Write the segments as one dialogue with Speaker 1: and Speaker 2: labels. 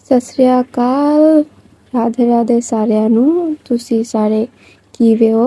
Speaker 1: ਸਤਿ ਸ੍ਰੀ ਅਕਾਲ, ਰਾਧੇ ਰਾਧੇ ਸਾਰਿਆਂ ਨੂੰ। ਤੁਸੀਂ ਸਾਰੇ ਕਿਵੇਂ ਹੋ?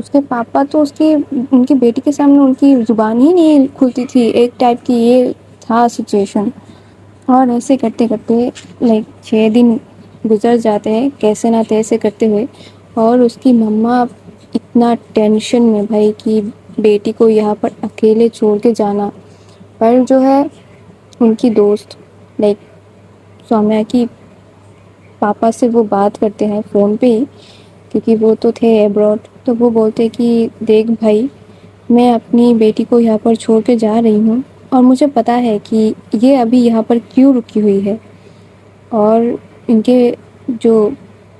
Speaker 1: اس کے پاپا تو ان کی بیٹی کے سامنے ان کی زبان ہی نہیں کھلتی تھی، ایک ٹائپ کی یہ تھا سچویشن. اور ایسے کرتے کرتے 6 دن گزر جاتے ہیں کیسے نہ تیسے کرتے ہوئے. اور اس کی مما اتنا ٹینشن میں بھائی کہ بیٹی کو یہاں پر اکیلے چھوڑ کے جانا. پر جو ہے ان کی دوست سومیا کی پاپا سے وہ بات کرتے ہیں فون پہ ہی، کیونکہ وہ تو تھے ابراڈ. تو وہ بولتے کہ دیکھ بھائی، میں اپنی بیٹی کو یہاں پر چھوڑ کے جا رہی ہوں، اور مجھے پتا ہے کہ یہ ابھی یہاں پر کیوں رکی ہوئی ہے. اور ان کے جو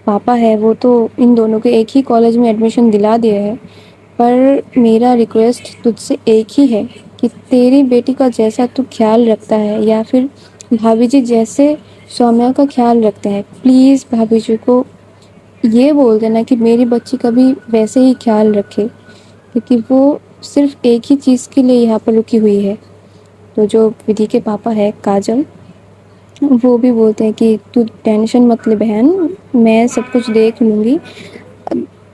Speaker 1: پاپا ہے وہ تو ان دونوں کے ایک ہی کالج میں ایڈمیشن دلا دیا ہے. پر میرا ریکویسٹ تجھ سے ایک ہی ہے کہ تیری بیٹی کا جیسا تو خیال رکھتا ہے، یا پھر بھابھی جی جیسے سومیا کا خیال رکھتے ہیں، پلیز بھابھی جی کو یہ بول دینا کہ میری بچی کا بھی ویسے ہی خیال رکھے، کیونکہ وہ صرف ایک ہی چیز کے لیے یہاں پر رکی ہوئی ہے. تو جو ودھی کے پاپا ہے کاجل، وہ بھی بولتے ہیں کہ تو ٹینشن مت لے بہن، میں سب کچھ دیکھ لوں گی،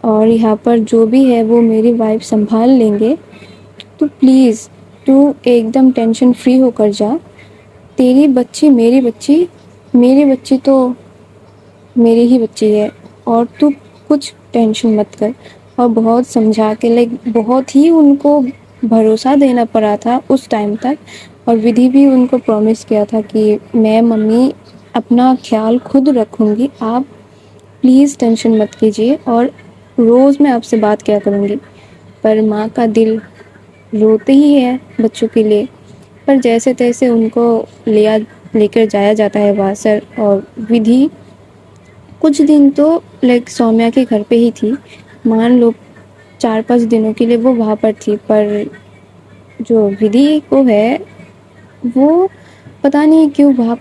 Speaker 1: اور یہاں پر جو بھی ہے وہ میری وائف سنبھال لیں گے. تو پلیز تو ایک دم ٹینشن فری ہو کر جا. تیری بچی میری بچی تو میری ہی بچی ہے، اور تو کچھ ٹینشن مت کر. اور بہت سمجھا کے بہت ہی ان کو بھروسہ دینا پڑا تھا اس ٹائم تک. اور ودھی بھی ان کو پرومس کیا تھا کہ میں ممی اپنا خیال خود رکھوں گی، آپ پلیز ٹینشن مت کیجیے، اور روز میں آپ سے بات کیا کروں گی. پر ماں کا دل روتے ہی ہے بچوں کے لیے. پر جیسے تیسے ان کو لے کر جایا جاتا ہے واسر. اور ودھی کچھ دن تو سومیا کے گھر پہ ہی تھی، مان لو 4-5 دنوں کے لیے وہ وہاں پر تھی. پر جو ودھی کو ہے وہ پتہ نہیں کیوں وہاں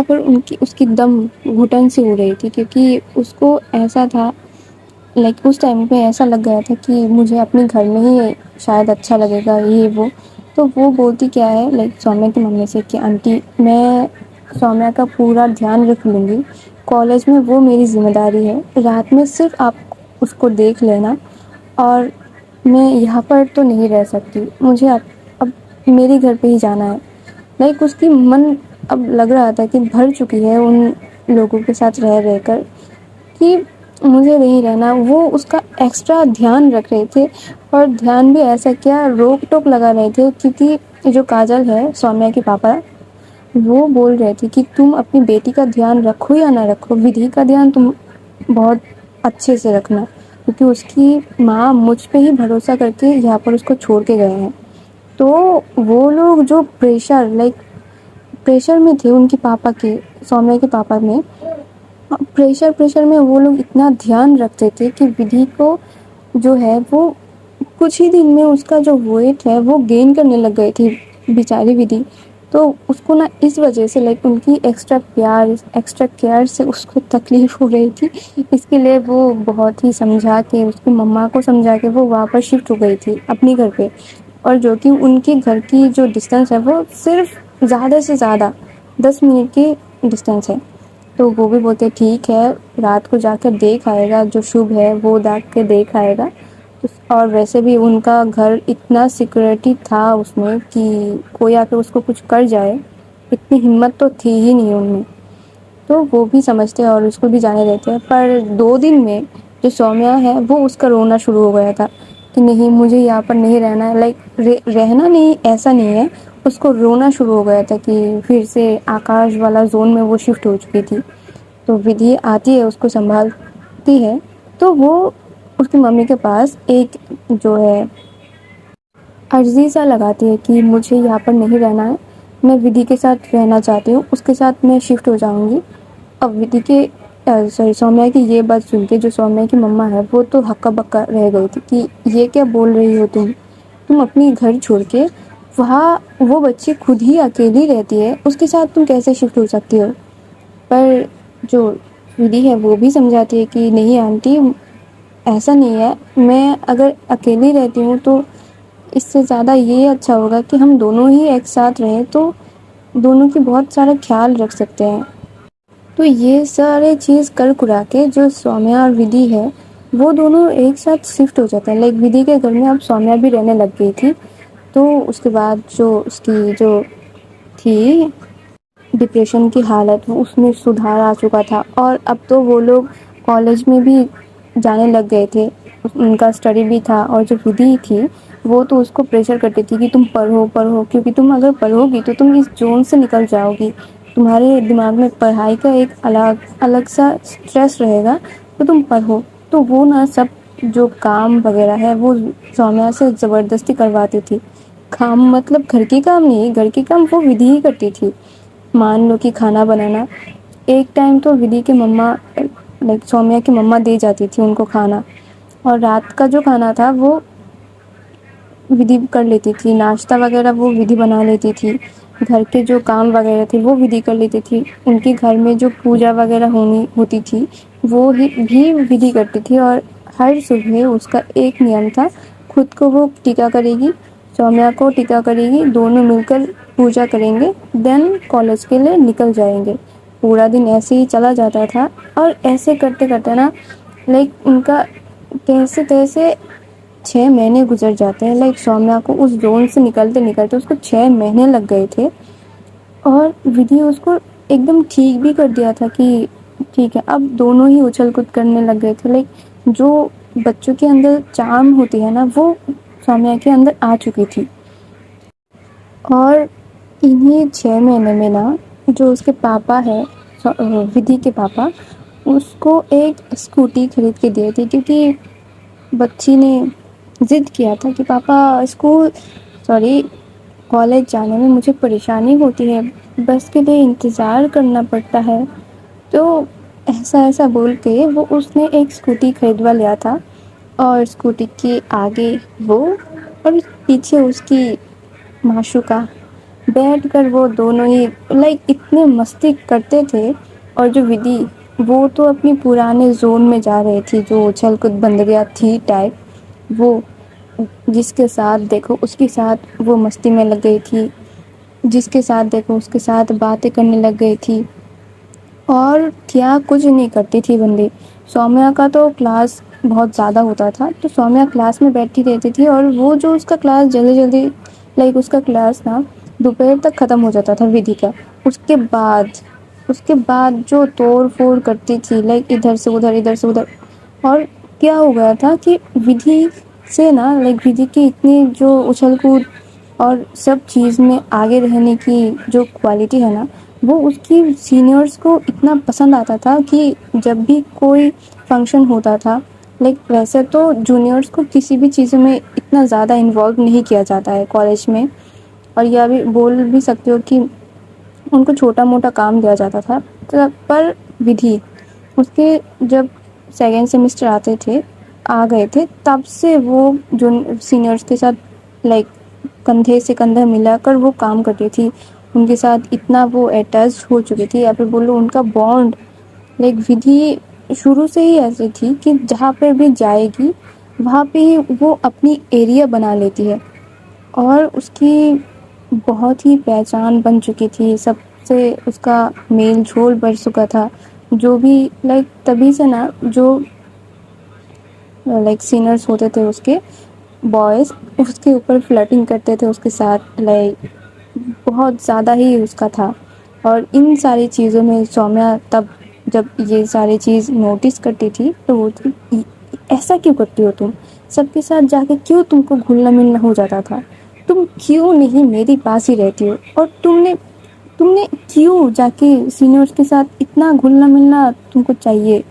Speaker 1: پر اس کی دم گھٹن سی ہو رہی تھی، کیونکہ اس کو ایسا تھا اس ٹائم پہ ایسا لگ گیا تھا کہ مجھے اپنے گھر میں ہی شاید اچھا لگے گا یہ وہ. تو وہ بولتی کیا ہے سومیا کی ممی سے کہ آنٹی میں سومیا کا پورا دھیان رکھ لوں گی، کالج میں وہ میری ذمہ داری ہے، رات میں صرف آپ اس کو دیکھ لینا، اور میں یہاں پر تو نہیں رہ سکتی، مجھے اب میرے گھر پہ ہی جانا ہے. اس کی من اب لگ رہا تھا کہ بھر چکی ہے ان لوگوں کے ساتھ رہ کر، کہ مجھے نہیں رہنا. وہ اس کا ایکسٹرا دھیان رکھ رہے تھے، اور دھیان بھی ایسا کیا روک ٹوک لگا رہے تھے، کیونکہ جو کاجل ہے سومیا کے پاپا وہ بول رہے تھے کہ تم اپنی بیٹی کا دھیان رکھو یا نہ رکھو، ودھی کا دھیان تم بہت اچھے سے رکھنا، کیونکہ اس کی ماں مجھ پہ ہی بھروسہ کر کے یہاں پر اس کو چھوڑ کے گئے ہیں. تو وہ لوگ جو پریشر میں تھے ان کے پاپا کے، سومیا کے پاپا میں پریشر میں وہ لوگ اتنا دھیان رکھتے تھے کہ ودھی کو جو ہے وہ کچھ ہی دن میں اس کا جو ویٹ ہے وہ گین کرنے لگ گئی تھی بیچاری ودھی. تو اس کو نا اس وجہ سے ان کی ایکسٹرا کیئر سے اس کو تکلیف ہو رہی تھی، اس کے لیے وہ بہت ہی سمجھا کے اس کی مما کو سمجھا کے وہ واپس شفٹ ہو گئی تھی اپنی گھر پہ. اور جو کہ ان کے گھر کی جو ڈسٹینس ہے وہ صرف زیادہ سے زیادہ 10 منٹ کی ڈسٹینس ہے. تو وہ بھی بولتے ٹھیک ہے، رات کو جا کر دیکھ آئے گا، جو شبھ ہے وہ جا کے دیکھ آئے گا. اور ویسے بھی ان کا گھر اتنا سیکورٹی تھا اس میں کہ کوئی آ کے اس کو کچھ کر جائے اتنی ہمت تو تھی ہی نہیں ان میں. تو وہ بھی سمجھتے اور اس کو بھی جانے دیتے ہیں. پر 2 دن میں جو سومیا ہے وہ اس کا رونا شروع ہو گیا تھا کہ نہیں مجھے یہاں پر نہیں رہنا ہے، رہنا نہیں ایسا نہیں ہے، اس کو رونا شروع ہو گیا تھا کہ پھر سے آکاش والا زون میں وہ شفٹ ہو چکی تھی. تو ودھی آتی ہے اس کو سنبھالتی ہے، تو وہ اس کی ممی کے پاس ایک جو ہے عرضی سا لگاتی ہے کہ مجھے یہاں پر نہیں رہنا ہے، میں ودھی کے ساتھ رہنا چاہتی ہوں، اس کے ساتھ میں شفٹ ہو جاؤں گی. اب سومیا کی یہ بات سن کے جو سومیا کی مما ہے وہ تو ہکا بکا رہ گئی تھی کہ یہ کیا بول رہی ہو تم اپنی گھر چھوڑ کے وہاں وہ بچی خود ہی اکیلی رہتی ہے، اس کے ساتھ تم کیسے شفٹ ہو سکتی ہو. پر جو ودھی ہے وہ بھی سمجھاتی ہے کہ نہیں آنٹی ایسا نہیں ہے، میں اگر اکیلی رہتی ہوں تو اس سے زیادہ یہ اچھا ہوگا کہ ہم دونوں ہی ایک ساتھ رہیں تو دونوں کی بہت سارا خیال رکھ سکتے ہیں. تو یہ سارے چیز کر کرا کے جو سومیا اور ودھی ہے وہ دونوں ایک ساتھ شفٹ ہو جاتے ہیں. لائک ودھی کے گھر میں اب سومیا بھی رہنے لگ گئی تھی. تو اس کے بعد جو اس کی جو تھی ڈپریشن کی حالت اس میں سدھار آ چکا تھا. اور اب تو وہ لوگ کالج میں بھی جانے لگ گئے تھے, ان کا اسٹڈی بھی تھا. اور جو ودھی تھی وہ تو اس کو پریشر کرتی تھی کہ تم پڑھو پڑھو, کیونکہ تم اگر پڑھو گی تو تم اس زون سے نکل جاؤ گی, تمہارے دماغ میں پڑھائی کا ایک الگ سا اسٹریس رہے گا, تو تم پڑھو. تو وہ نا سب جو کام وغیرہ ہے وہ سومیا سے زبردستی کرواتی تھی. کام مطلب گھر کے کام نہیں, گھر کے کام وہ ودھی ہی کرتی تھی. مان لو کہ کھانا بنانا, ایک ٹائم تو ودھی کے مما لائک سومیا کی مما دے جاتی تھی ان کو کھانا, اور رات کا جو کھانا تھا وہ ودھی کر لیتی تھی. ناشتہ وغیرہ وہ ودھی بنا لیتی تھی. گھر کے جو کام وغیرہ تھے وہ ودھی کر لیتی تھی. ان کے گھر میں جو پوجا وغیرہ ہوتی تھی وہ بھی ودھی کرتی تھی. اور ہر صبح اس کا ایک نیم تھا, خود کو وہ ٹیکا کرے گی, سومیا کو ٹیکا کرے گی, دونوں مل کر پوجا کریں گے, دین کالج کے لیے نکل جائیں گے. پورا دن ایسے ہی چلا جاتا تھا. اور ایسے کرتے کرتے نا لائک ان کا کیسے تیسے 6 مہینے گزر جاتے ہیں. لائک سومیا کو اس زون سے نکلتے نکلتے اس کو 6 مہینے لگ گئے تھے. اور ودھی اس کو ایک دم ٹھیک بھی کر دیا تھا کہ ٹھیک ہے, اب دونوں ہی اچھل کود کرنے لگ گئے تھے. لائک جو بچوں کے اندر چارم ہوتی ہے نا وہ سومیا کے اندر آ چکی تھی. اور انہیں 6 مہینے میں نا جو اس کے پاپا ہے, ودھی کے پاپا, اس کو ایک اسکوٹی خرید کے دیے تھے, کیونکہ بچی نے ضد کیا تھا کہ پاپا کالج جانے میں مجھے پریشانی ہوتی ہے, بس کے لیے انتظار کرنا پڑتا ہے. تو ایسا بول کے وہ اس نے ایک اسکوٹی خریدوا لیا تھا. اور اسکوٹی کے آگے وہ اور پیچھے اس کی معشوقہ بیٹھ کر وہ دونوں ہی لائک اتنے مستی کرتے تھے. اور جو ودھی وہ تو اپنی پرانے زون میں جا رہی تھی, جو اچھل کود بندگیاں تھی ٹائپ, وہ جس کے ساتھ دیکھو اس کے ساتھ وہ مستی میں لگ گئی تھی, جس کے ساتھ دیکھو اس کے ساتھ باتیں کرنے لگ گئی تھی. اور کیا کچھ نہیں کرتی تھی بندی. سومیا کا تو کلاس بہت زیادہ ہوتا تھا, تو سومیا کلاس میں بیٹھی رہتی تھی. اور وہ جو اس کا کلاس جلدی لائک اس کا کلاس نا دوپہر تک ختم ہو جاتا تھا ودھی کا. اس کے بعد جو توڑ پھوڑ کرتی تھی, لائک ادھر سے ادھر. اور کیا ہو گیا تھا کہ ودھی سے نا لائک ودھی کی اتنی جو اچھل کود اور سب چیز میں آگے رہنے کی جو کوالٹی ہے نا, وہ اس کی سینئرز کو اتنا پسند آتا تھا کہ جب بھی کوئی فنکشن ہوتا تھا, لائک ویسے تو جونیئرس کو کسی بھی چیزوں میں اتنا زیادہ انوالو نہیں کیا جاتا ہے کالج میں, اور یا بھی بول بھی سکتے ہو کہ ان کو چھوٹا موٹا کام دیا جاتا تھا. پر ودھی اس کے جب سیکنڈ سیمسٹر آ گئے تھے تب سے وہ جو سینئرس کے ساتھ لائک کندھے سے کندھا ملا کر وہ کام کرتی تھی. ان کے ساتھ اتنا وہ اٹیچ ہو چکی تھی, یا پھر بولو ان کا بانڈ. لائک ودھی شروع سے ہی ایسی تھی کہ جہاں پہ بھی جائے گی وہاں پہ ہی وہ اپنی ایریا بنا لیتی ہے. اور اس کی بہت ہی پہچان بن چکی تھی, سب سے اس کا میل جول بڑھ چکا تھا. جو بھی لائک تبھی سے نا جو لائک سینئرس ہوتے تھے اس کے بوائز, اس کے اوپر فلرٹنگ کرتے تھے اس کے ساتھ, لائک بہت زیادہ ہی اس کا تھا. اور ان ساری چیزوں میں سومیا تب جب یہ ساری چیز نوٹس کرتی تھی تو وہ ایسا کیوں کرتی ہو تم, سب کے ساتھ جا کے کیوں تم کو گھلنا ملنا ہو جاتا تھا, تم کیوں نہیں میری پاس ہی رہتی ہو, اور تم نے کیوں جا کے سینئرس کے ساتھ اتنا گھلنا ملنا تم کو چاہیے.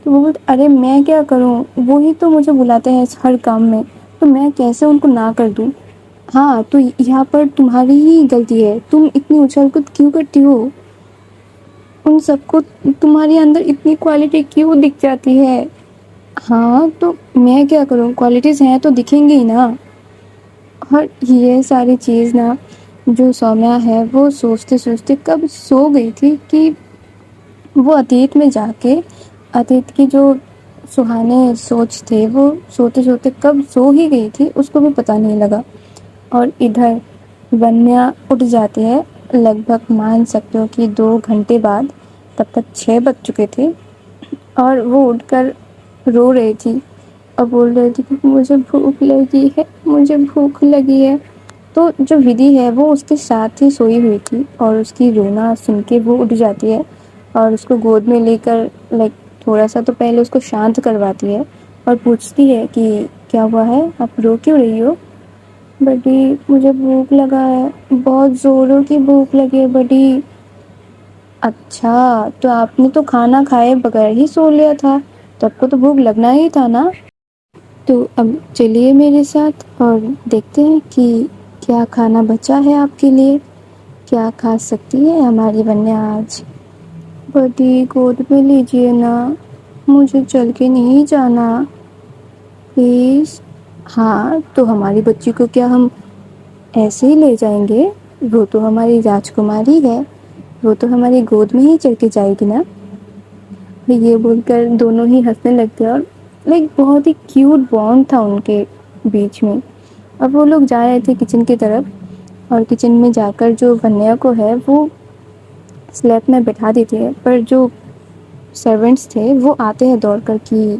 Speaker 1: تو وہ بولتے ارے میں کیا کروں, وہی تو مجھے بلاتے ہیں ہر کام میں, تو میں کیسے ان کو نہ کر دوں. ہاں تو یہاں پر تمہاری ہی غلطی ہے, تم اتنی اچھل کود کیوں کرتی ہو, ان سب کو تمہارے اندر اتنی کوالٹی کیوں دکھ جاتی ہے. ہاں تو میں کیا کروں, کوالٹیز ہیں تو دکھیں گی نا. اور یہ ساری چیز نا جو سومیا ہے وہ سوچتے سوچتے کب سو گئی تھی کہ وہ اتیت میں جا کے اتیت کی جو سہانے سوچ تھے وہ سوتے سوتے کب سو ہی گئی تھی, اس کو بھی پتہ نہیں لگا. اور ادھر ونیا اٹھ جاتی ہے, لگ بھگ مان سکتے ہو کہ 2 گھنٹے بعد, تب تک 6 بج چکے تھے. اور وہ اٹھ کر رو رہی تھی اور بول رہی تھی کہ مجھے بھوک لگی ہے، مجھے بھوک لگی ہے۔ تو جو ودھی ہے وہ اس کے ساتھ ہی سوئی ہوئی تھی اور اس کی رونا سن کے وہ اٹھ جاتی ہے اور اس کو گود میں لے کر تھوڑا سا تو پہلے اس کو شانت کرواتی ہے اور پوچھتی ہے کہ کیا ہوا ہے، آپ رو کیوں رہی ہو؟ بڈی مجھے بھوک لگا ہے، بہت زوروں کی بھوک لگی ہے بڈی۔ اچھا، تو آپ نے تو کھانا کھائے بغیر ہی سو لیا تھا، تو آپ کو تو بھوک لگنا ہی تھا نا۔ تو اب چلیے میرے ساتھ اور دیکھتے ہیں کہ کیا کھانا بچا ہے آپ کے لیے، کیا کھا سکتی ہے ہماری ونیا آج۔ بڈی گود میں لیجیے نا، مجھے چل کے نہیں جانا پلیز۔ ہاں تو ہماری بچی کو کیا ہم ایسے ہی لے جائیں گے؟ وہ تو ہماری راجکماری ہے، وہ تو ہماری گود میں ہی چل کے جائے گی نا۔ یہ بول کر دونوں ہی ہنسنے لگتے اور بہت ہی کیوٹ بانڈ تھا ان کے بیچ میں۔ اب وہ لوگ جا رہے تھے کچن کی طرف اور کچن میں جا کر جو ونیا کو ہے وہ سلیب میں بٹھا دیتی ہے، پر جو سرونٹس تھے وہ آتے ہیں دوڑ کر کہ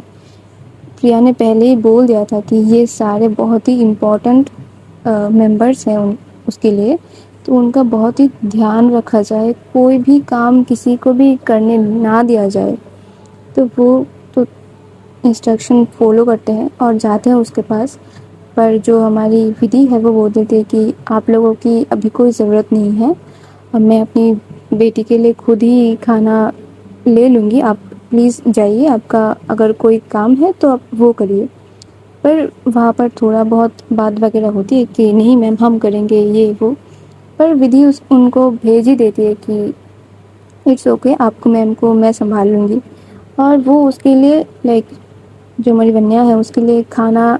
Speaker 1: پریا نے پہلے ہی بول دیا تھا کہ یہ سارے بہت ہی امپورٹنٹ ممبرس ہیں اس کے لیے، تو ان کا بہت ہی دھیان رکھا جائے، کوئی بھی کام کسی کو بھی کرنے نہ دیا جائے۔ تو وہ تو انسٹرکشن فالو کرتے ہیں اور جاتے ہیں اس کے پاس، پر جو ہماری ودھی ہے وہ بول دیتی ہے کہ آپ لوگوں کی ابھی کوئی ضرورت نہیں ہے، اب میں اپنی بیٹی کے لیے خود ہی کھانا لے لوں گی، آپ پلیز جائیے، آپ کا اگر کوئی کام ہے تو آپ وہ کریے۔ پر وہاں پر تھوڑا بہت بات وغیرہ ہوتی ہے کہ نہیں میم ہم کریں گے یہ وہ، پر ودھی ان کو بھیج ہی دیتی ہے کہ اٹس اوکے، آپ کو میم کو میں سنبھال لوں گی۔ اور وہ اس کے لیے جو ہماری ونیا ہے اس کے لیے کھانا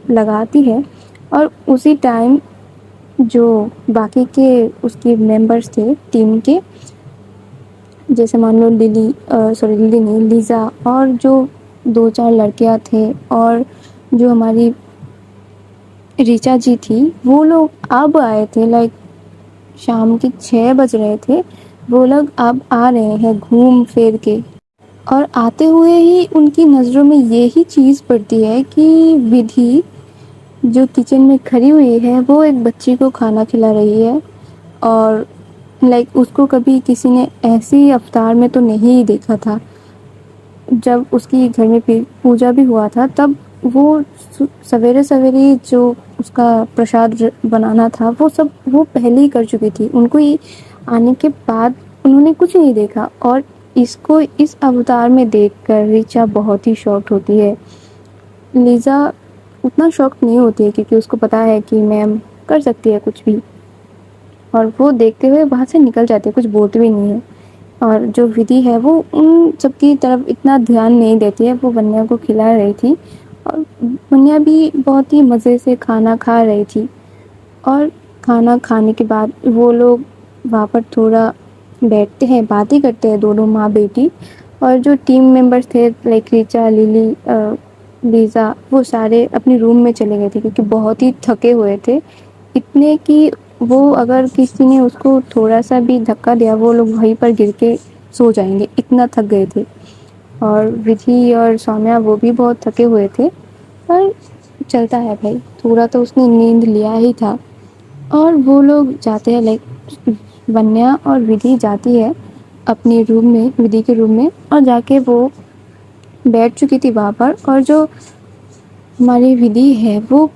Speaker 1: لگاتی ہے، اور اسی ٹائم جو باقی کے اس کے ممبرس تھے ٹیم کے، جیسے مان لو للی نہیں لیزا اور جو 2-4 لڑکیاں تھے اور جو ہماری ریچا جی تھی، وہ لوگ اب آئے تھے، شام کے 6 بج رہے تھے، وہ لوگ اب آ رہے ہیں گھوم پھر کے، اور آتے ہوئے ہی ان کی نظروں میں یہی چیز پڑتی ہے کہ ودھی جو کچن میں کھڑی ہوئی ہے وہ ایک بچی کو کھانا کھلا رہی ہے، اور اس کو کبھی کسی نے ایسی افطار میں تو نہیں دیکھا تھا۔ جب اس کی گھر میں پوجا بھی ہوا تھا تب وہ سویرے سویرے جو اس کا پرساد بنانا تھا وہ پہلے ہی کر چکی تھی، ان کو آنے کے بعد انہوں نے کچھ نہیں دیکھا، اور اس کو اس اوتار میں دیکھ کر ریچا بہت ہی شاکڈ ہوتی ہے۔ لیزا اتنا شاکڈ نہیں ہوتی ہے کیونکہ اس کو پتا ہے کہ میم کر سکتی ہے کچھ بھی، اور وہ دیکھتے ہوئے وہاں سے نکل جاتی ہے، کچھ بولتے بھی نہیں ہے۔ اور جو ودھی ہے وہ ان سب کی طرف اتنا دھیان نہیں دیتی ہے، وہ ونیا کو کھلا رہی تھی اور ونیا بھی بہت ہی مزے سے کھانا کھا رہی تھی۔ اور کھانا کھانے کے بعد وہ لوگ وہاں پر تھوڑا بیٹھتے ہیں، باتیں کرتے ہیں دونوں ماں بیٹی، اور جو ٹیم ممبرس تھے ریچا، للی، لیزا، وہ سارے اپنے روم میں چلے گئے تھے کیونکہ بہت ہی تھکے ہوئے تھے، اتنے کہ وہ اگر کسی نے اس کو تھوڑا سا بھی دھکا دیا وہ لوگ وہیں پر گر کے سو جائیں گے، اتنا تھک گئے تھے۔ اور ودھی اور سومیا وہ بھی بہت تھکے ہوئے تھے، پر چلتا ہے بھائی، تھوڑا تو اس نے نیند لیا ہی تھا۔ اور وہ لوگ جاتے ہیں ونیا اور ودھی جاتی ہے اپنے روم میں، ودھی کے روم میں، اور جا کے وہ بیٹھ چکی تھی وہاں پر، اور جو ہماری ودھی ہے وہ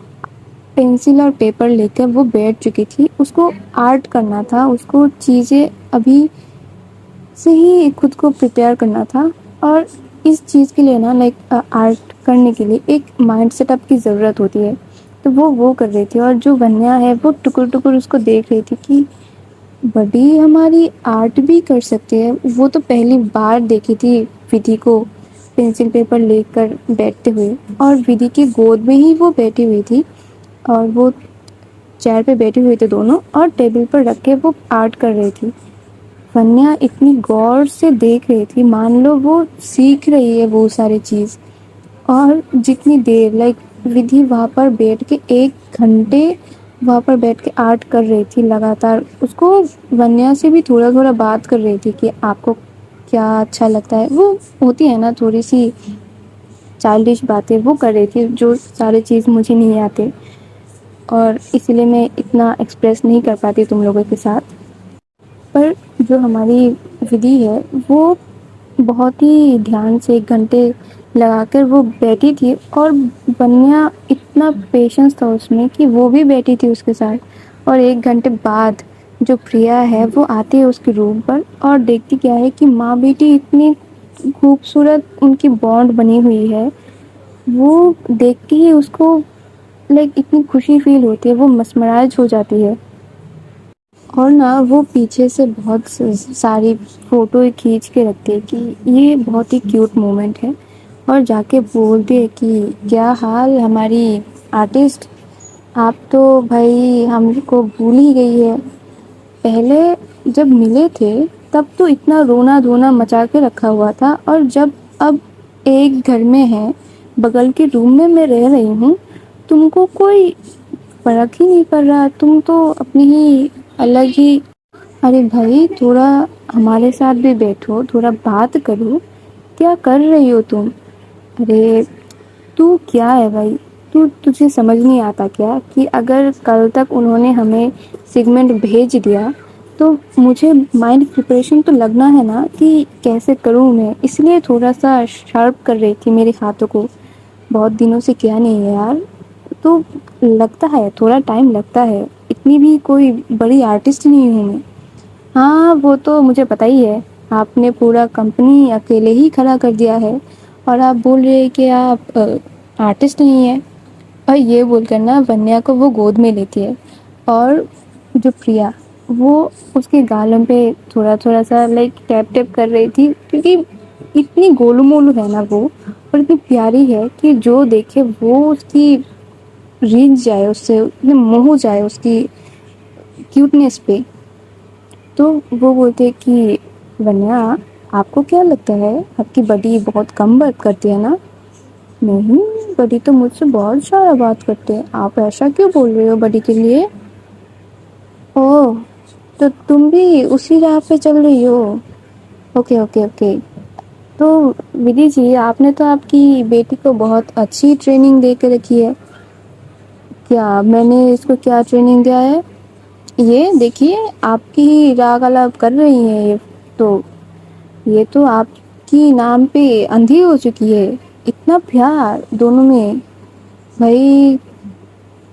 Speaker 1: پینسل اور پیپر لے کر وہ بیٹھ چکی تھی، اس کو آرٹ کرنا تھا، اس کو چیزیں ابھی سے ہی خود کو پریپیئر کرنا تھا، اور اس چیز کے لیے نا آرٹ کرنے کے لیے ایک مائنڈ سیٹ اپ کی ضرورت ہوتی ہے، تو وہ کر رہی تھی، اور جو ونیا ہے وہ ٹکر ٹکر اس کو دیکھ رہی تھی کہ بڑی ہماری آرٹ بھی کر سکتے ہیں۔ وہ تو پہلی بار دیکھی تھی ودھی کو پینسل پیپر لے کر بیٹھتے ہوئے، اور ودھی کی گود میں ہی وہ بیٹھی ہوئی تھی، اور وہ چیئر پہ بیٹھے ہوئے تھے دونوں، اور ٹیبل پر رکھ کے وہ آرٹ کر رہی تھی۔ ونیا اتنی غور سے دیکھ رہی تھی، مان لو وہ سیکھ رہی ہے وہ ساری چیز، اور جتنی دیر ودھی وہاں پر بیٹھ کے 1 گھنٹے وہاں پر بیٹھ کے آرٹ کر رہی تھی لگاتار، اس کو ونیا سے بھی تھوڑا تھوڑا بات کر رہی تھی کہ آپ کو کیا اچھا لگتا ہے، وہ ہوتی ہے نا تھوڑی سی چائلڈش باتیں وہ کر رہی تھی جو سارے چیز مجھے نہیں آتے، اور اسی لیے میں اتنا ایکسپریس نہیں کر پاتی تم لوگوں کے ساتھ. پر جو ہماری ودھی ہے وہ بہت ہی دھیان سے 1 گھنٹے لگا کر وہ بیٹھی تھی، اور بنیا اتنا پیشنس تھا اس میں کہ وہ بھی بیٹھی تھی اس کے ساتھ. اور 1 گھنٹے بعد جو پریا ہے وہ آتی ہے اس کے روم پر اور دیکھتی کیا ہے کہ ماں بیٹی اتنی خوبصورت ان کی بانڈ بنی ہوئی ہے. وہ دیکھ کے ہی اس کو لائک اتنی خوشی فیل ہوتی ہے، وہ مسمرائز ہو جاتی ہے. اور نا وہ پیچھے سے بہت ساری فوٹو کھینچ کے رکھتے ہیں کہ یہ بہت ہی کیوٹ مومنٹ ہے، اور جا کے بولتے ہیں کہ کیا حال ہماری آرٹسٹ، آپ تو بھائی ہم کو بھول ہی گئی ہے. پہلے جب ملے تھے تب تو اتنا رونا دھونا مچا کے رکھا ہوا تھا، اور جب اب ایک گھر میں ہے، بغل کے روم میں رہ رہی ہوں، تم کو کوئی فرق ہی نہیں پڑ رہا، تم تو اپنی ہی الگ ہی. ارے بھائی تھوڑا ہمارے ساتھ بھی بیٹھو، تھوڑا بات کرو، کیا کر رہی ہو تم؟ ارے تو کیا ہے بھائی، تجھے سمجھ نہیں آتا کیا کہ اگر کل تک انہوں نے ہمیں سیگمنٹ بھیج دیا تو مجھے مائنڈ پریپریشن تو لگنا ہے نا کہ کیسے کروں میں، اس لیے تھوڑا سا شارپ کر رہی تھی میرے ہاتھوں کو. بہت دنوں سے کیا نہیں ہے یار، تو لگتا ہے تھوڑا ٹائم لگتا ہے، اتنی بھی کوئی بڑی آرٹسٹ نہیں ہوں میں. ہاں وہ تو مجھے پتہ ہی ہے، آپ نے پورا کمپنی اکیلے ہی کھڑا کر دیا ہے، اور آپ بول رہے ہیں کہ آپ آرٹسٹ نہیں ہیں. اور یہ بول کر نا ونیا کو وہ گود میں لیتی ہے، اور جو پریا وہ اس کے گالوں پہ تھوڑا تھوڑا سا لائک ٹیپ ٹیپ کر رہی تھی، کیونکہ اتنی گولو مولو ہے نا وہ، اور اتنی پیاری ہے کہ جو دیکھے وہ اس کی رینج جائے، اس سے موہ جائے اس کی کیوٹنیس پہ. تو وہ بولتے کہ ونیا آپ کو کیا لگتا ہے آپ کی بڈی بہت کم بات کرتی ہے نا؟ نہیں، بڈی تو مجھ سے بہت زیادہ بات کرتے ہیں، آپ ایسا کیوں بول رہے ہو بڈی کے لیے؟ اوہ تو تم بھی اسی راہ پہ چل رہی ہو. Okay okay okay. تو ودھی جی آپ نے تو آپ کی بیٹی کو بہت اچھی ٹریننگ دے کے رکھی ہے. کیا میں نے اس کو کیا ٹریننگ دیا ہے؟ یہ دیکھیے آپ کی ہی راگ الاپ کر رہی ہیں، یہ تو آپ کی نام پہ اندھی ہو چکی ہے. اتنا پیار دونوں میں، بھائی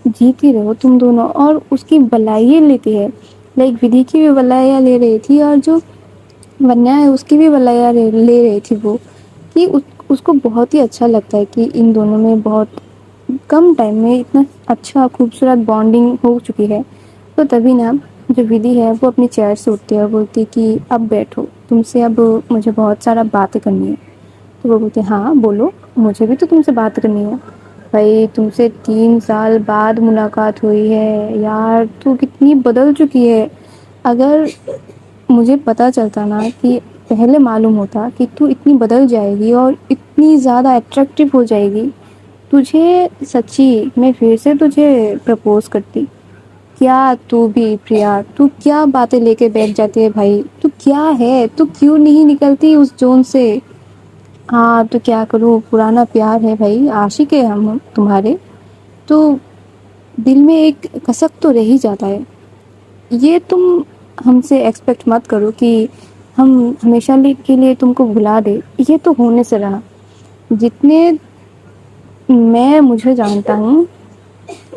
Speaker 1: جیتی رہو تم دونوں. اور اس کی بلائیاں لیتی ہے، لائک ودھی کی بھی بلائیاں لے رہی تھی اور جو ونیا ہے اس کی بھی بلائیاں لے رہی تھی. وہ کہ اس کو بہت ہی اچھا لگتا ہے کہ ان دونوں میں بہت کم ٹائم میں اتنا اچھا خوبصورت بانڈنگ ہو چکی ہے. تو تبھی نا جو ودھی ہے وہ اپنی چیئر سے اٹھتی ہے اور بولتی کہ اب بیٹھو، تم سے اب مجھے بہت سارا باتیں کرنی ہے. تو وہ بولتے ہاں بولو، مجھے بھی تو تم سے بات کرنی ہے. بھائی تم سے 3 سال بعد ملاقات ہوئی ہے یار، تو کتنی بدل چکی ہے. اگر مجھے پتہ چلتا نا کہ پہلے معلوم ہوتا کہ تو اتنی بدل جائے گی اور اتنی زیادہ اٹریکٹیو ہو جائے گی، تجھے سچی میں پھر سے تجھے پرپوز کرتی. کیا تو بھی پریا، تو کیا باتیں لے کے بیٹھ جاتی ہے بھائی، تو کیا ہے، تو کیوں نہیں نکلتی اس زون سے؟ ہاں تو کیا کروں، پرانا پیار ہے بھائی، عاشق ہے ہم تمہارے، تو دل میں ایک کسک تو رہ ہی جاتا ہے. یہ تم ہم سے ایکسپیکٹ مت کرو کہ ہم ہمیشہ کے لیے تم کو بھلا دے، یہ تو ہونے سے رہا. جتنے مجھے جانتا ہوں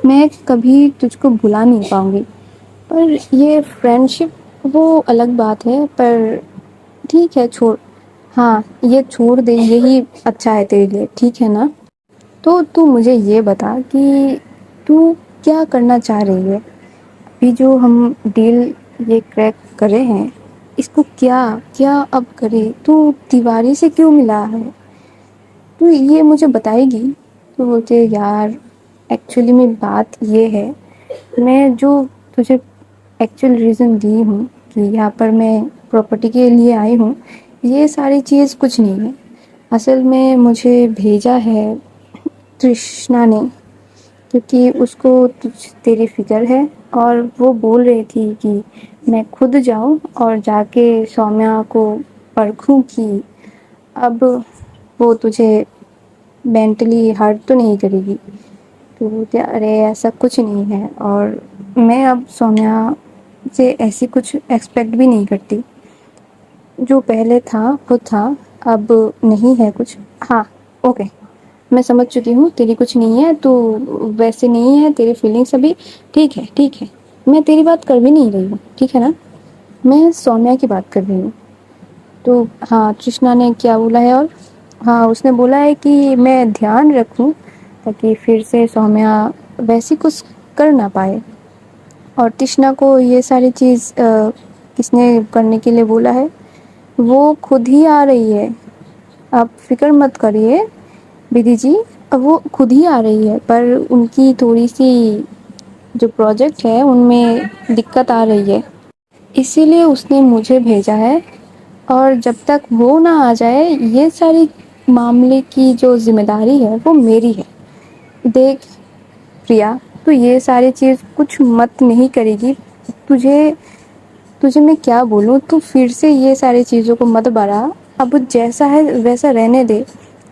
Speaker 1: میں کبھی تجھ کو بھلا نہیں پاؤں گی. پر یہ فرینڈ شپ وہ الگ بات ہے، پر ٹھیک ہے چھوڑ، ہاں یہ چھوڑ دے، یہی اچھا ہے تیرے لیے، ٹھیک ہے نا؟ تو مجھے یہ بتا کہ تو کیا کرنا چاہ رہی ہے ابھی جو ہم ڈیل یہ کریک کرے ہیں، اس کو کیا اب کرے؟ تو تیواری سے کیوں ملا ہے؟ تو یہ مجھے بتائے گی. تو بولتے یار ایکچولی میں بات یہ ہے، میں جو تجھے ایکچوئل ریزن دی ہوں کہ یہاں پر میں پراپرٹی کے لیے آئی ہوں، یہ ساری چیز کچھ نہیں ہے. اصل میں مجھے بھیجا ہے ترشنا نے، کیونکہ اس کو تیری فکر ہے، اور وہ بول رہی تھی کہ میں خود جاؤں اور جا کے سومیا کو پرکھوں کہ اب وہ تجھے مینٹلی ہرٹ تو نہیں کرے گی. تو بولتے ارے ایسا کچھ نہیں ہے. اور میں اب سومیا سے ایسی کچھ ایکسپیکٹ بھی نہیں کرتی. جو پہلے تھا وہ تھا, اب نہیں ہے کچھ. ہاں اوکے, میں سمجھ چکی ہوں تیری کچھ نہیں ہے, تو ویسے نہیں ہے تیری فیلنگس ابھی. ٹھیک ہے ٹھیک ہے, میں تیری بات کر بھی نہیں رہی ہوں, ٹھیک ہے نا, میں سومیا کی بات کر رہی ہوں. تو ہاں ترشنا نے کیا بولا ہے, اور ہاں اس نے بولا ہے کہ میں دھیان رکھوں تاکہ پھر سے سومیا ویسی کچھ کر نہ پائے. اور تشنا کو یہ ساری چیز کس نے کرنے کے لیے بولا ہے, وہ خود ہی آ رہی ہے. آپ فکر مت کریے بدھی جی, اب وہ خود ہی آ رہی ہے, پر ان کی تھوڑی سی جو پروجیکٹ ہے ان میں دقت آ رہی ہے, اسی لیے اس نے مجھے بھیجا ہے. اور جب تک وہ نہ آ جائے یہ ساری معاملے کی جو ذمہ داری ہے وہ میری ہے. دیکھ پریا, تو یہ ساری چیز کچھ مت نہیں کرے گی. تجھے میں کیا بولوں, تو پھر سے یہ ساری چیزوں کو مت بڑھا. اب جیسا ہے ویسا رہنے دے.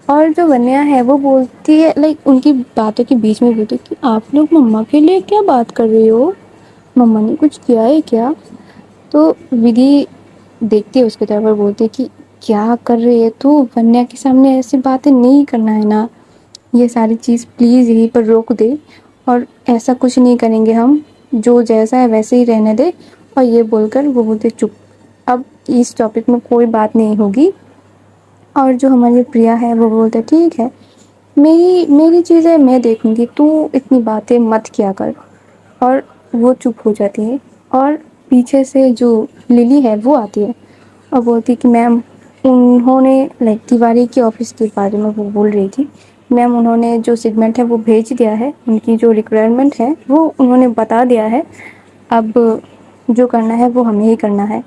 Speaker 1: اور جو ونیا ہے وہ بولتی ہے, لائک ان کی باتوں کے بیچ میں بولتی ہے کہ آپ لوگ مما کے لیے کیا بات کر رہے ہو, مما نے کچھ کیا ہے کیا. تو ودھی دیکھتی ہے اس کی طرف اور بولتی ہے کہ کیا کر رہی ہے تو, ونیا کے سامنے ایسی باتیں نہیں کرنا ہے نا, یہ ساری چیز پلیز یہیں پر روک دے. اور ایسا کچھ نہیں کریں گے ہم, جو جیسا ہے ویسے ہی رہنے دے. اور یہ بول کر وہ بولتے چپ, اب اس ٹاپک میں کوئی بات نہیں ہوگی. اور جو ہماری پریا ہے وہ بولتے ٹھیک ہے, میری چیز ہے میں دیکھوں گی, تو اتنی باتیں مت کیا کر. اور وہ چپ ہو جاتی ہے. اور پیچھے سے جو للی ہے وہ آتی ہے اور بولتی کہ میم انہوں نے لائک تیواری کے آفس کے بارے میں وہ بول رہی تھی, میم انہوں نے جو سیگمنٹ ہے وہ بھیج دیا ہے, ان کی جو ریکوائرمنٹ ہے وہ انہوں نے بتا دیا ہے, اب جو کرنا ہے وہ ہمیں ہی کرنا ہے.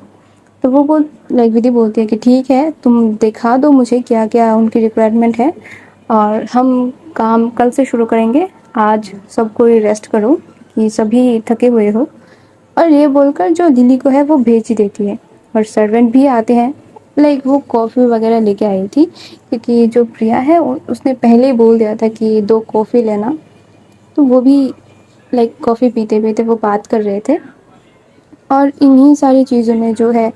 Speaker 1: تو وہ لائک ودھی بولتی ہے کہ ٹھیک ہے تم دکھا دو مجھے کیا کیا ان کی ریکوائرمنٹ ہے, اور ہم کام کل سے شروع کریں گے. آج سب کوئی ریسٹ کرو کہ سبھی تھکے ہوئے ہو. اور یہ بول کر جو للی کو ہے وہ بھیج دیتی ہے. اور سرونٹ بھی آتے ہیں, لائک وہ کافی وغیرہ لے کے آئی تھی, کیونکہ جو پریا ہے اس نے پہلے ہی بول دیا تھا کہ 2 کافی لینا. تو وہ بھی لائک کافی پیتے پیتے وہ بات کر رہے تھے. اور انہی ساری چیزوں میں جو ہے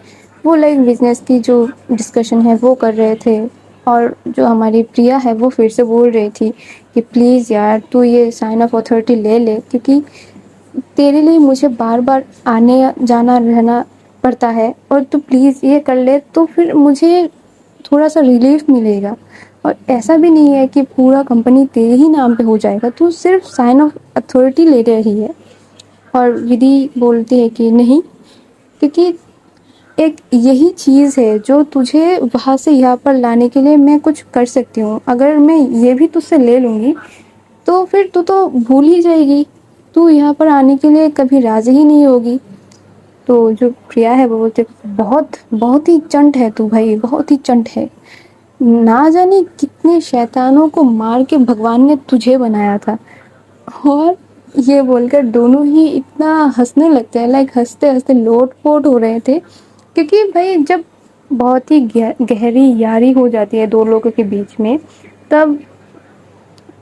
Speaker 1: وہ لائک بزنس کی جو ڈسکشن ہے وہ کر رہے تھے. اور جو ہماری پریا ہے وہ پھر سے بول رہی تھی کہ پلیز یار تو یہ سائن آف اتھارٹی لے لے, کیونکہ تیرے لیے مجھے بار بار آنے جانا رہنا پڑتا ہے, اور تو پلیز یہ کر لے تو پھر مجھے تھوڑا سا ریلیف ملے گا. اور ایسا بھی نہیں ہے کہ پورا کمپنی تیرے ہی نام پہ ہو جائے گا, تو صرف سائن آف اتھارٹی لے رہی ہے. اور ودھی بولتی ہے کہ نہیں, کیونکہ ایک یہی چیز ہے جو تجھے وہاں سے یہاں پر لانے کے لیے میں کچھ کر سکتی ہوں. اگر میں یہ بھی تجھ سے لے لوں گی تو پھر تو بھول ہی جائے گی, تو یہاں پر آنے کے لیے کبھی راضی ہی نہیں ہوگی. تو جو پریا ہے وہ بولتے بہت بہت ہی چنٹ ہے تو بھائی, بہت ہی چنٹ ہے. نہ جانے کتنے شیطانوں کو مار کے بھگوان نے تجھے بنایا تھا. اور یہ بول کر دونوں ہی اتنا ہنسنے لگتے ہیں, لائک ہنستے ہنستے لوٹ پوٹ ہو رہے تھے. کیونکہ بھائی جب بہت ہی گہری یاری ہو جاتی ہے 2 لوگوں کے بیچ میں, تب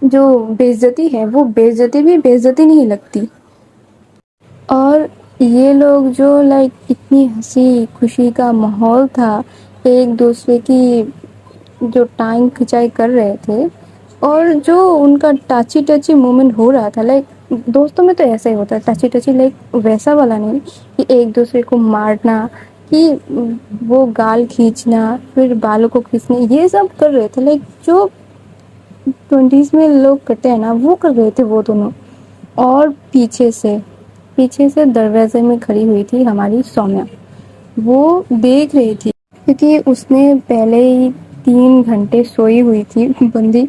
Speaker 1: جو بے عزتی ہے وہ بے عزتی بھی بے عزتی نہیں لگتی. اور یہ لوگ جو لائک اتنی ہنسی خوشی کا ماحول تھا, ایک دوسرے کی جو ٹانگ کھنچائی کر رہے تھے, اور جو ان کا ٹچی ٹچی مومنٹ ہو رہا تھا, لائک دوستوں میں تو ایسا ہی ہوتا ہے ٹچی ٹچی, لائک ویسا والا نہیں کہ ایک دوسرے کو مارنا, کہ وہ گال کھینچنا پھر بالوں کو کھینچنا, یہ سب کر رہے تھے. لائک جو 20s میں لوگ کرتے ہیں نا وہ کر رہے تھے وہ دونوں. اور پیچھے سے دروازے میں کھڑی ہوئی تھی ہماری سومیا, وہ دیکھ رہی تھی کیونکہ اس نے پہلے ہی 3 گھنٹے سوئی ہوئی تھی بندی.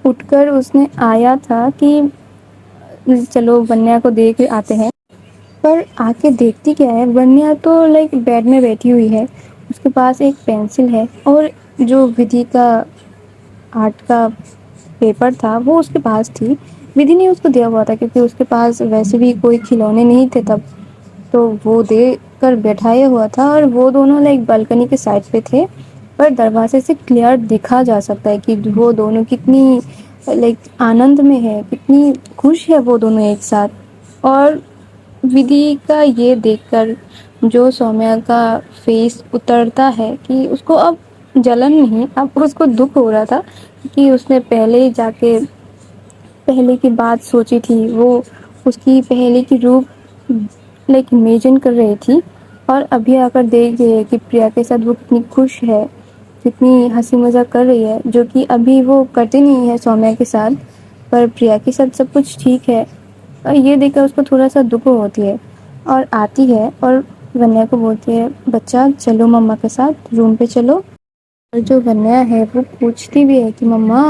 Speaker 1: اٹھ کر اس نے آیا تھا کہ چلو ونیا کو دیکھ آتے ہیں, پر آ کے دیکھتی کیا ہے, ونیا تو لائک بیڈ میں بیٹھی ہوئی ہے, اس کے پاس ایک پینسل ہے, اور جو ودھی کا آرٹ کا پیپر تھا وہ اس کے پاس تھی. ودھی نے اس کو دیا ہوا تھا کیونکہ اس کے پاس ویسے بھی کوئی کھلونے نہیں تھے تب, تو وہ دے کر بیٹھایا ہوا تھا. اور وہ دونوں لائک بالکنی کے سائڈ پہ تھے, پر دروازے سے کلیئر دیکھا جا سکتا ہے کہ وہ دونوں کتنی لائک آنند میں ہے، کتنی خوش ہے وہ دونوں ایک ساتھ. اور ودھی کا یہ دیکھ کر جو سومیا کا فیس اترتا ہے کہ اس کو اب جلن نہیں، اب اس کو دکھ ہو رہا تھا کہ اس نے پہلے ہی جا کے پہلے کی بات سوچی تھی. وہ اس کی پہلے کی روپ لائک امیجن کر رہی تھی، اور ابھی آ کر دیکھ رہی ہے کہ پریا کے ساتھ وہ کتنی خوش ہے، کتنی ہنسی مذاق کر رہی ہے، جو کہ ابھی وہ کرتی نہیں ہے سومیا کے ساتھ. پر پریا کے ساتھ سب کچھ ٹھیک ہے. اور یہ دیکھ کر اس کو تھوڑا سا دکھ ہوتی ہے، اور آتی ہے اور ونیا کو بولتی ہے بچہ چلو مما کے ساتھ روم پہ چلو. اور جو ونیا ہے وہ پوچھتی بھی ہے کہ مما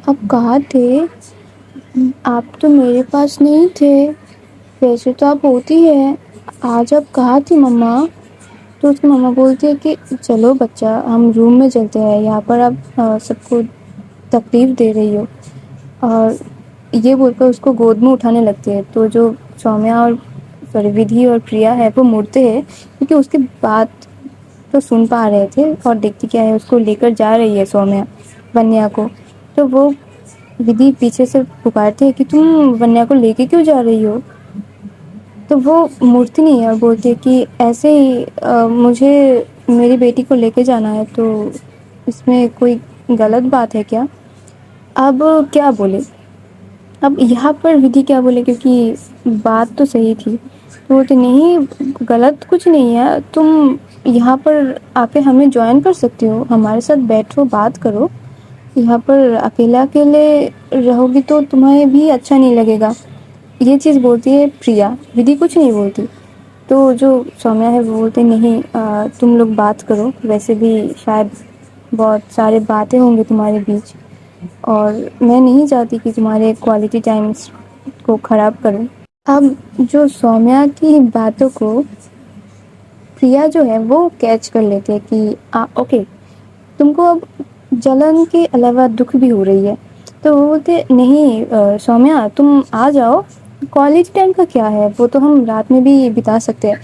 Speaker 1: آپ کہاں تھے، آپ تو میرے پاس نہیں تھے، ویسے تو آپ ہوتی ہے، آج آپ کہاں تھی مما. تو اس کی مما بولتی ہے کہ چلو بچہ ہم روم میں چلتے ہیں، یہاں پر آپ سب کو تکلیف دے رہی ہو. اور یہ بول کر اس کو گود میں اٹھانے لگتے ہیں. تو جو سومیا اور ودھی اور پریا ہے وہ مڑتے ہیں کیونکہ اس کی بات تو سن پا رہے تھے، اور دیکھتی کیا ہے اس کو لے کر جا رہی ہے سومیا ونیا کو. تو وہ ودھی پیچھے سے پکارتی ہے کہ تم ونیا کو لے کے کیوں جا رہی ہو. تو وہ مڑتی نہیں ہے اور بولتی ہے کہ ایسے ہی مجھے میری بیٹی کو لے کے جانا ہے، تو اس میں کوئی غلط بات ہے کیا. اب کیا بولے، اب یہاں پر ودھی کیا بولے، کیونکہ بات تو صحیح تھی. وہ تو نہیں، غلط کچھ نہیں ہے، تم یہاں پر آ کے ہمیں جوائن کر سکتی ہو، ہمارے ساتھ بیٹھو بات کرو. یہاں پر اکیلے اکیلے رہو گی تو تمہیں بھی اچھا نہیں لگے گا. یہ چیز بولتی ہے پریا، ودھی کچھ نہیں بولتی. تو جو سومیا ہے وہ بولتے نہیں تم لوگ بات کرو، ویسے بھی شاید بہت سارے باتیں ہوں گے تمہارے بیچ، اور میں نہیں چاہتی کہ تمہارے کوالٹی ٹائمس کو خراب کروں. اب جو سومیا کی باتوں کو پریا جو ہے وہ کیچ کر لیتے ہیں کہ اوکے تم کو اب جلن کے علاوہ دکھ بھی ہو رہی ہے. تو وہ بولتے نہیں سومیا تم آ جاؤ، کالج ٹائم کا کیا ہے، وہ تو ہم رات میں بھی بتا سکتے ہیں.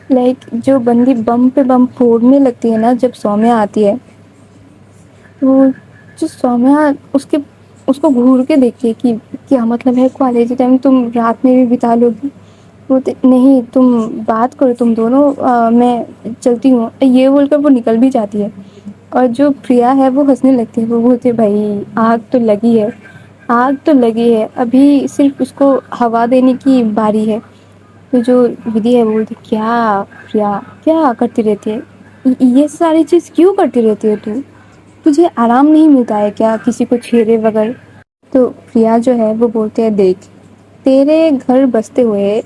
Speaker 1: لائک جو بندی بم پہ بم پھوڑنے لگتی ہے نا جب سومیا آتی ہے، تو جو سومیا اس کو گھور کے دیکھتی ہے کہ کیا مطلب ہے کالج ٹائم تم رات میں بھی بتا لو گی. نہیں تم بات کرو تم دونوں، میں چلتی ہوں. یہ بول کر وہ نکل بھی جاتی ہے. اور جو پریا ہے وہ ہنسنے لگتی ہے، وہ بولتی ہے بھائی آگ تو لگی ہے، آگ تو لگی ہے، ابھی صرف اس کو ہوا دینے کی باری ہے. تو جو ودھی ہے وہ بولتی کیا پریا کیا کرتی رہتی ہے، یہ ساری چیز کیوں کرتی رہتی ہے، تجھے آرام نہیں ملتا ہے کیا کسی کو چھیڑے بغیر. تو پریا جو ہے وہ بولتے ہیں دیکھ تیرے گھر بستے ہوئے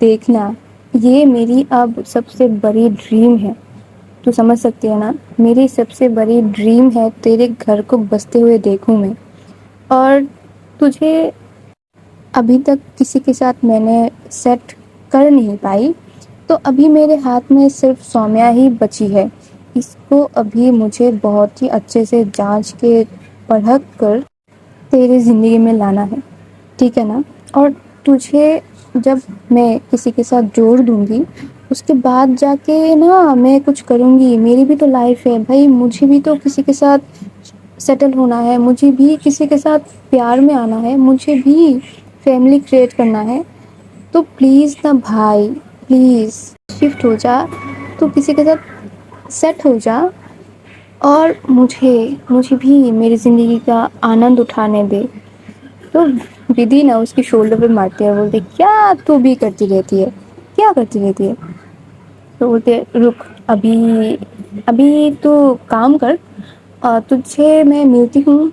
Speaker 1: دیکھنا یہ میری اب سب سے بڑی ڈریم ہے. تو سمجھ سکتی ہے نا، میری سب سے بڑی ڈریم ہے تیرے گھر کو بستے ہوئے دیکھوں میں. اور تجھے ابھی تک کسی کے ساتھ میں نے سیٹ کر نہیں پائی، تو ابھی میرے ہاتھ میں صرف سومیا ہی بچی ہے. اس کو ابھی مجھے بہت ہی اچھے سے جانچ کے پرکھ کر تیری زندگی میں لانا ہے، ٹھیک ہے نا. اور تجھے جب میں کسی کے ساتھ جوڑ دوں گی اس کے بعد جا کے نا میں کچھ کروں گی. میری بھی تو لائف ہے بھائی، مجھے بھی تو کسی کے ساتھ سیٹل ہونا ہے، مجھے بھی کسی کے ساتھ پیار میں آنا ہے، مجھے بھی فیملی کریٹ کرنا ہے. تو پلیز نا بھائی پلیز شفٹ ہو جا، تو کسی کے ساتھ سیٹ ہو جا، اور مجھے بھی میری زندگی کا آنند اٹھانے دے. تو ودھی نا اس کی شولڈر پہ مارتی ہے، بولتے کیا تو بھی کرتی رہتی ہے، کیا کرتی رہتی ہے. تو بولتے رک ابھی تو کام کر، تجھے میں ملتی ہوں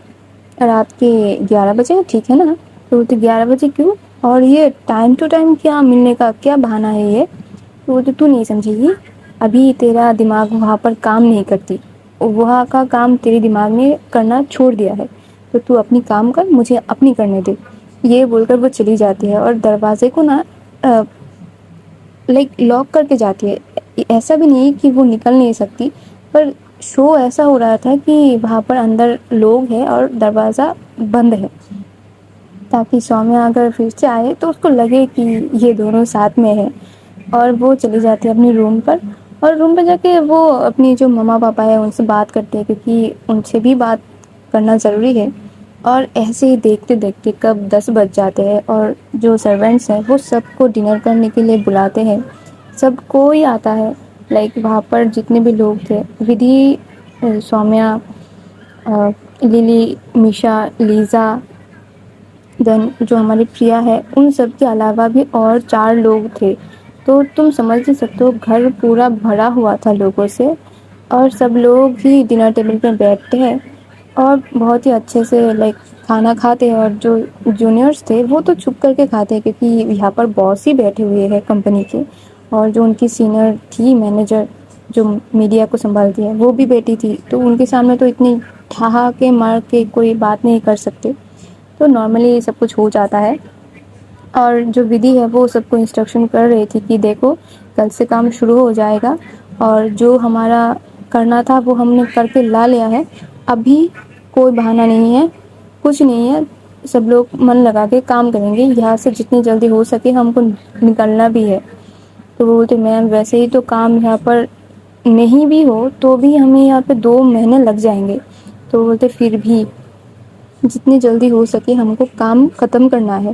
Speaker 1: رات کے 11 بجے، ٹھیک ہے نا. تو بولتے 11 بجے کیوں، اور یہ ٹائم ٹو ٹائم کیا ملنے کا کیا بہانہ ہے یہ. تو نہیں سمجھے گی، ابھی تیرا دماغ وہاں پر کام نہیں کرتی، وہاں کا کام تیرے دماغ نے کرنا چھوڑ دیا ہے، تو اپنی کام کر، مجھے اپنی کرنے دے. یہ بول کر وہ چلی جاتی ہے اور دروازے کو نا لائک لاک کر کے جاتی ہے. ایسا بھی نہیں کہ وہ نکل نہیں سکتی، پر شو ایسا ہو رہا تھا کہ وہاں پر اندر لوگ ہیں اور دروازہ بند ہے، تاکہ سومیا اگر پھر سے آئے تو اس کو لگے کہ یہ دونوں ساتھ میں ہے. اور وہ چلی جاتی ہے اپنے روم پر، اور روم پہ جا کے وہ اپنی جو مما پاپا ہے ان سے بات کرتے ہیں، کیونکہ ان سے بھی بات کرنا ضروری ہے. اور ایسے ہی دیکھتے دیکھتے کب 10 بج جاتے ہیں، اور جو سرونٹس ہیں وہ سب کو ڈنر کرنے کے لیے بلاتے ہیں، سب کوئی آتا ہے، لائک وہاں پر جتنے بھی لوگ تھے، ودھی، سومیہ، للی، میشا، لیزا، دین جو ہماری پریا ہے، ان سب کے علاوہ بھی اور 4 لوگ تھے. تو تم سمجھ نہیں سکتے ہو، گھر پورا بھرا ہوا تھا لوگوں سے، اور سب لوگ ہی ڈنر ٹیبل پہ بیٹھتے ہیں اور بہت ہی اچھے سے لائک کھانا کھاتے ہیں. اور جو جونیئرس تھے وہ تو چھپ کر کے کھاتے ہیں، کیونکہ یہاں پر باس ہی بیٹھے ہوئے ہیں کمپنی کے، اور جو ان کی سینئر تھی مینیجر جو میڈیا کو سنبھالتی ہے وہ بھی بیٹھی تھی، تو ان کے سامنے تو اتنی ٹھہا مار کے کوئی بات نہیں کر سکتے، تو نارملی یہ سب کچھ ہو جاتا ہے. اور جو ودھی ہے وہ سب کو انسٹرکشن کر رہی تھی کہ دیکھو کل سے کام شروع ہو جائے گا، اور جو ہمارا کرنا تھا وہ ہم نے کر کے لا لیا ہے، ابھی کوئی بہانہ نہیں ہے، کچھ نہیں ہے، سب لوگ من لگا کے کام کریں گے، یہاں سے جتنی جلدی ہو سکے ہم کو نکلنا بھی ہے. تو وہ بولتے میم ویسے ہی تو کام یہاں پر نہیں بھی ہو تو بھی ہمیں یہاں پہ 2 مہینے لگ جائیں گے. تو بولتے پھر بھی جتنی جلدی ہو سکے ہم کو کام ختم کرنا ہے.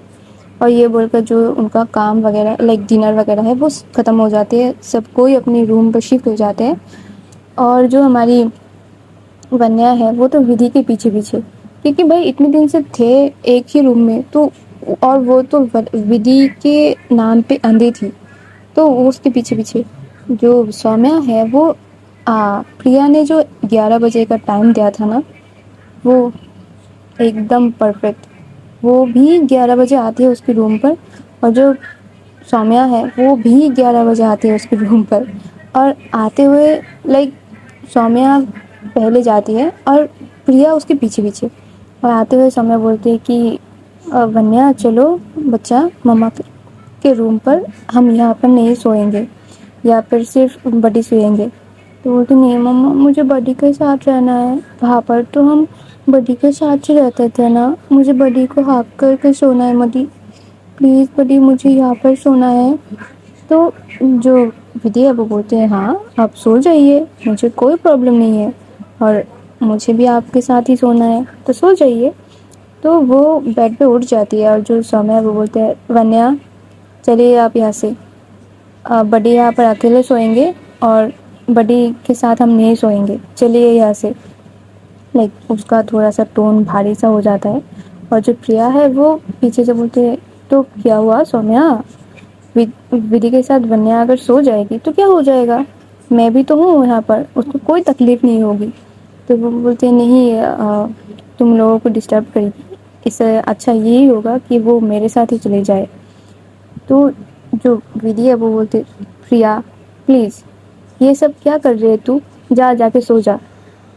Speaker 1: اور یہ بول کر جو ان کا کام وغیرہ لائک ڈنر وغیرہ ہے وہ ختم ہو جاتے ہیں، سب کوئی اپنی روم پر شفٹ ہو جاتے ہیں. اور جو ہماری ونیا ہے وہ تو ودھی کے پیچھے پیچھے، کیونکہ بھائی اتنے دن سے تھے ایک ہی روم میں، تو اور وہ تو ودھی کے نام پہ اندھی تھی، تو وہ اس کے پیچھے پیچھے. جو سومیہ ہے وہ پریا نے جو 11 بجے کا ٹائم دیا تھا نا، وہ ایک دم پرفیکٹ، وہ بھی 11 بجے آتی ہے اس کے روم پر. اور جو سومیہ ہے وہ بھی 11 بجے آتی ہے اس کے روم پر، اور آتے ہوئے لائک سومیہ پہلے جاتی ہے اور پریا اس کے پیچھے پیچھے. اور آتے ہوئے سومیہ بولتی ہے کہ ونیا چلو بچہ مما کے روم پر، ہم یہاں پر نہیں سوئیں گے، یا پھر صرف بڈی سوئیں گے. تو بولتی نہیں مما مجھے بڈی کے ساتھ رہنا ہے، وہاں پر تو ہم بڈی کے ساتھ ہی رہتے تھے نا، مجھے بڈی کو ہاتھ کر کے سونا ہے، مڈی پلیز بڈی مجھے یہاں پر سونا ہے. تو جو ودھی ہے وہ بولتے ہیں ہاں آپ سو جائیے، مجھے کوئی پرابلم نہیں ہے، اور مجھے بھی آپ کے ساتھ ہی سونا ہے تو سو جائیے. تو وہ بیڈ پہ اٹھ جاتی ہے، اور جو سومیہ وہ بولتے ہیں ونیا چلیے آپ یہاں سے، بڈی یہاں پر اکیلے سوئیں گے اور بڈی کے ساتھ ہم نہیں سوئیں گے، چلیے یہاں سے. لائک اس کا تھوڑا سا ٹون بھاری سا ہو جاتا ہے. اور جو پریا ہے وہ پیچھے سے بولتے تو کیا ہوا سومیہ، ودھی کے ساتھ ونیا اگر سو جائے گی تو کیا ہو جائے گا، میں بھی تو ہوں یہاں پر، اس کو کوئی تکلیف نہیں ہوگی. تو وہ بولتے نہیں تم لوگوں کو ڈسٹرب کرے گی، اس سے اچھا یہی ہوگا کہ وہ میرے ساتھ ہی چلے جائے. تو جو ودھی ہے وہ بولتے پریا پلیز یہ سب کیا کر رہے تو، جا جا کے سو جا.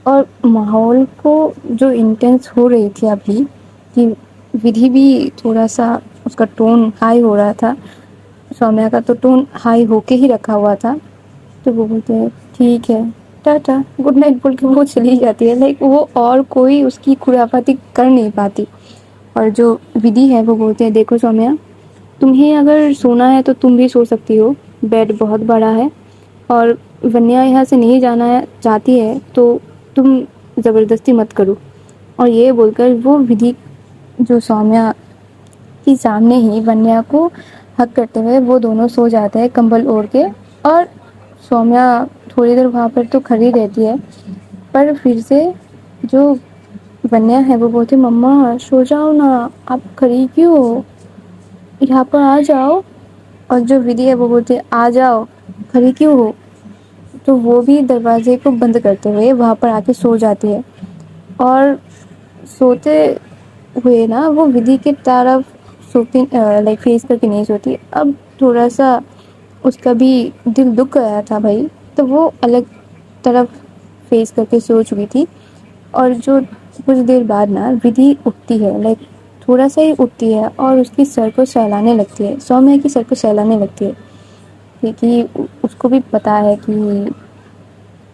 Speaker 1: اور ماحول کو جو انٹینس ہو رہی تھی ابھی کہ ودھی بھی تھوڑا سا اس کا ٹون ہائی ہو رہا تھا، سومیہ کا تو ٹون ہائی ہو کے ہی رکھا ہوا تھا. تو وہ بولتے ہیں ٹھیک ہے ٹاٹا گڈ نائٹ بول کے وہ چلی جاتی ہے، لائک وہ اور کوئی اس کی خرافاتی کر نہیں پاتی. اور جو ودھی ہے وہ بولتے ہیں دیکھو سومیہ تمہیں اگر سونا ہے تو تم بھی سو سکتی ہو، بیڈ بہت بڑا ہے، اور ونیا یہاں سے نہیں جانا چاہتی ہے تو تم زبردستی مت کرو. اور یہ بول کر وہ ودھی جو سومیہ کے سامنے ہی ونیا کو حق کرتے ہوئے وہ دونوں سو جاتے ہیں کمبل اوڑھ کے. اور سومیہ تھوڑی دیر وہاں پر تو کھڑی رہتی ہے، پر پھر سے جو ونیا ہے وہ بولتی مما سو جاؤ نا، آپ کھڑی کیوں ہو، یہاں پر آ جاؤ. اور جو ودھی ہے وہ بولتے آ جاؤ کھڑی کیوں ہو. تو وہ بھی دروازے کو بند کرتے ہوئے وہاں پر آ کے سو جاتی ہے. اور سوتے ہوئے نا وہ ودھی کی طرف سوتی لائک فیس کر کے نہیں سوتی، اب تھوڑا سا اس کا بھی دل دکھ گیا تھا بھائی، تو وہ الگ طرف فیس کر کے سو چکی تھی. اور جو کچھ دیر بعد نا ودھی اٹھتی ہے، لائک تھوڑا سا ہی اٹھتی ہے، اور اس کی سر کو سہلانے لگتی ہے، سومیہ کی سر کو سہلانے لگتی ہے، کیونکہ اس کو بھی پتا ہے کہ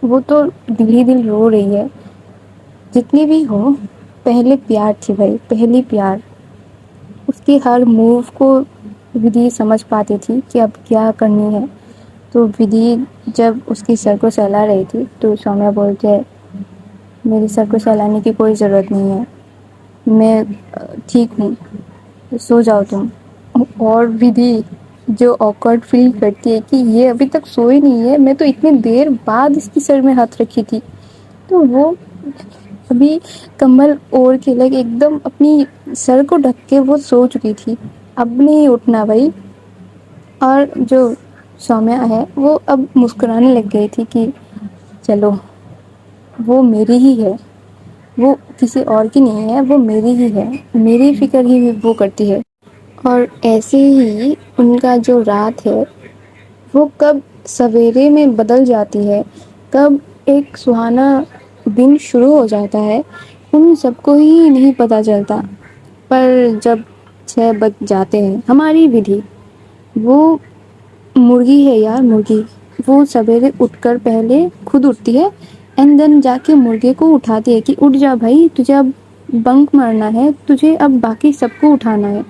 Speaker 1: وہ تو دل ہی دل رو رہی ہے. جتنی بھی ہو پہلے پیار تھی بھائی، پہلی پیار، اس کی ہر موو کو ودھی سمجھ پاتی تھی کہ اب کیا کرنی ہے. تو ودھی جب اس کی سر کو سہلا رہی تھی تو سومیہ بولتے میری سر کو سہلانے کی کوئی ضرورت نہیں ہے، میں ٹھیک ہوں، سو جاؤ تم. اور ودھی جو آکورڈ فیل کرتی ہے کہ یہ ابھی تک سوئی نہیں ہے، میں تو اتنی دیر بعد اس کی سر میں ہاتھ رکھی تھی. تو وہ ابھی کمبل اوڑھ کے ایک دم اپنی سر کو ڈھک کے وہ سو چکی تھی. اب نہیں اٹھنا بھائی. اور جو سومیا ہے وہ اب مسکرانے لگ گئی تھی کہ چلو وہ میری ہی ہے، وہ کسی اور کی نہیں ہے، وہ میری ہی ہے، میری فکر ہی وہ کرتی ہے. اور ایسے ہی ان کا جو رات ہے وہ کب سویرے میں بدل جاتی ہے، کب ایک سہانا دن شروع ہو جاتا ہے، ان سب کو ہی نہیں پتہ چلتا. پر جب 6 بج جاتے ہیں، ہماری ودھی وہ مرغی ہے یار، مرغی. وہ سویرے اٹھ کر پہلے خود اٹھتی ہے اینڈ دین جا کے مرغے کو اٹھاتی ہے کہ اٹھ جا بھائی، تجھے اب بنک مارنا ہے، تجھے اب باقی سب کو اٹھانا ہے.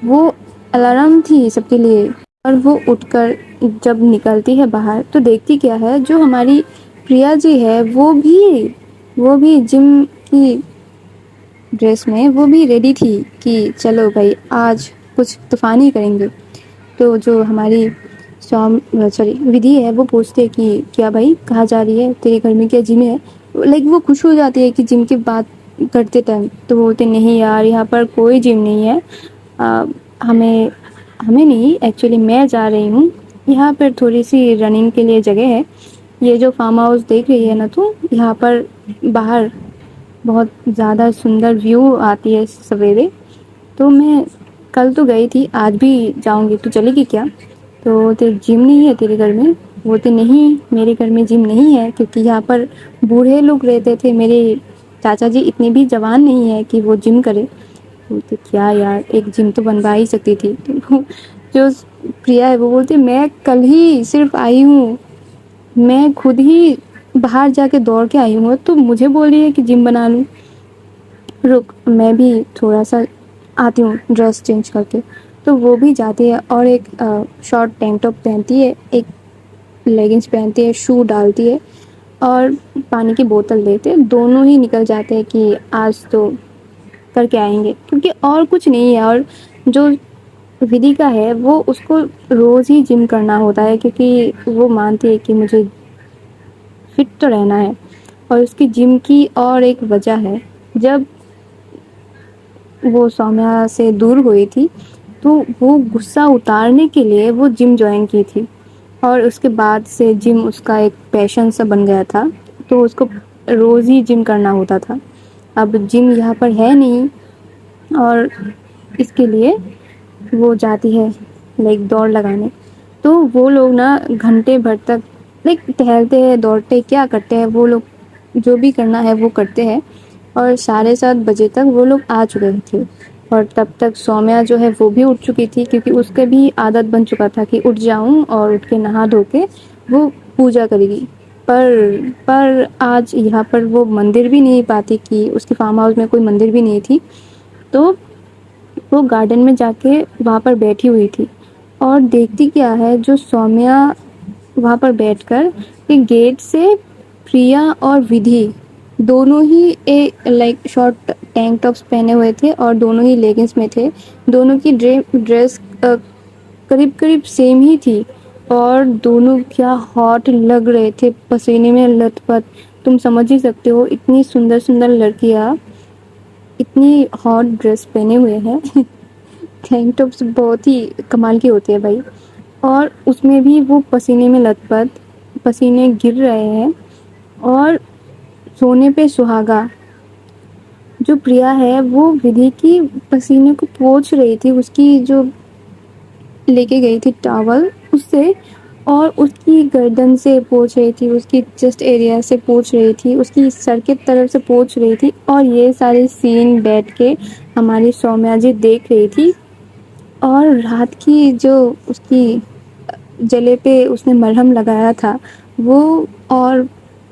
Speaker 1: وہ الارم تھی سب کے لیے. اور وہ اٹھ کر جب نکلتی ہے باہر تو دیکھتی کیا ہے، جو ہماری پریا جی ہے وہ بھی جم کی ڈریس میں وہ بھی ریڈی تھی کہ چلو بھائی آج کچھ طوفانی ہی کریں گے. تو جو ہماری ودھی ہے وہ پوچھتے ہے کہ کیا بھائی کہاں جا رہی ہے، تیرے گھر میں کیا جم ہے؟ وہ خوش ہو جاتی ہے کہ جم کی بات کرتے ٹائم. تو وہ بولتے نہیں یار یہاں پر کوئی جم نہیں ہے، ہمیں نہیں، ایکچولی میں جا رہی ہوں، یہاں پر تھوڑی سی رننگ کے لیے جگہ ہے. یہ جو فارم ہاؤس دیکھ رہی ہے نا تو یہاں پر باہر بہت زیادہ سندر ویو آتی ہے سویرے. تو میں کل تو گئی تھی، آج بھی جاؤں گی، تو چلے گی کیا؟ تو جم نہیں ہے تیرے گھر میں؟ بولتے نہیں میرے گھر میں جم نہیں ہے، کیونکہ یہاں پر بوڑھے لوگ رہتے تھے، میرے چاچا جی اتنے بھی جوان نہیں ہے کہ وہ جم کرے. بولتے کیا یار ایک جم تو بنوا ہی سکتی تھی. جو پریا ہے وہ بولتی میں کل ہی صرف آئی ہوں، میں خود ہی باہر جا کے دوڑ کے آئی ہوں، تو مجھے بول رہی ہے کہ جم بنا لوں. رک میں بھی تھوڑا سا آتی ہوں ڈریس چینج کر کے. تو وہ بھی جاتی ہے اور ایک شارٹ ٹینک ٹاپ پہنتی ہے، ایک لیگنگس پہنتی ہے، شو ڈالتی ہے اور پانی کی بوتل لیتے دونوں ہی نکل جاتے ہیں کہ آج تو کر کے آئیں گے. کیونکہ اور کچھ نہیں ہے. اور جو ودھی کا ہے وہ اس کو روز ہی جم کرنا ہوتا ہے، کیونکہ وہ مانتی ہے کہ مجھے فٹ تو رہنا ہے. اور اس کی جم کی اور ایک وجہ ہے، جب وہ سومیا سے دور ہوئی تھی تو وہ غصہ اتارنے کے لیے وہ جم جوائن کی تھی. اور اس کے بعد سے جم اس کا ایک پیشن سا بن گیا تھا، تو اس کو روز ہی جم کرنا ہوتا تھا. اب جم یہاں پر ہے نہیں اور اس کے لیے وہ جاتی ہے دوڑ لگانے. تو وہ لوگ نا گھنٹے بھر تک ٹہلتے ہیں، دوڑتے کیا کرتے ہیں، وہ لوگ جو بھی کرنا ہے وہ کرتے ہیں. اور 7:30 بجے تک وہ لوگ آ چکے تھے. اور تب تک سومیا جو ہے وہ بھی اٹھ چکی تھی، کیونکہ اس کے بھی عادت بن چکا تھا کہ اٹھ جاؤں اور اٹھ کے نہا دھو کے وہ پوجا کرے گی. پر آج یہاں پر وہ مندر بھی نہیں پاتی، کہ اس کے فارم ہاؤس میں کوئی مندر بھی نہیں تھی. تو وہ گارڈن میں جا کے وہاں پر بیٹھی ہوئی تھی اور دیکھتی کیا ہے، جو سومیا وہاں پر بیٹھ کر گیٹ سے پریا اور ودھی دونوں ہی شارٹ ٹینک ٹاپس پہنے ہوئے تھے اور دونوں ہی لیگنگس میں تھے. دونوں کی ڈریس قریب قریب سیم ہی تھی اور دونوں کیا ہاٹ لگ رہے تھے، پسینے میں لت پت. تم سمجھ ہی سکتے ہو اتنی سندر سندر لڑکیاں اتنی ہاٹ ڈریس پہنے ہوئے ہیں. ٹینک ٹاپس بہت ہی کمال کے ہوتے ہیں بھائی. اور اس میں بھی وہ پسینے میں لت پت، پسینے گر رہے ہیں اور سونے پہ سہاگا. جو پریا ہے وہ ودھی کی پسینے کو پوچھ رہی تھی، اس کی جو لے کے گئی تھی ٹاول اس سے، اور اس کی گردن سے پوچھ رہی تھی، اس کی چیسٹ ایریا سے پوچھ رہی تھی، اس کی سر کی طرف سے پوچھ رہی تھی. اور یہ سارے سین بیٹھ کے ہماری سومیا جی دیکھ رہی تھی. اور رات کی جو اس کی جلے پہ اس نے مرہم لگایا تھا وہ اور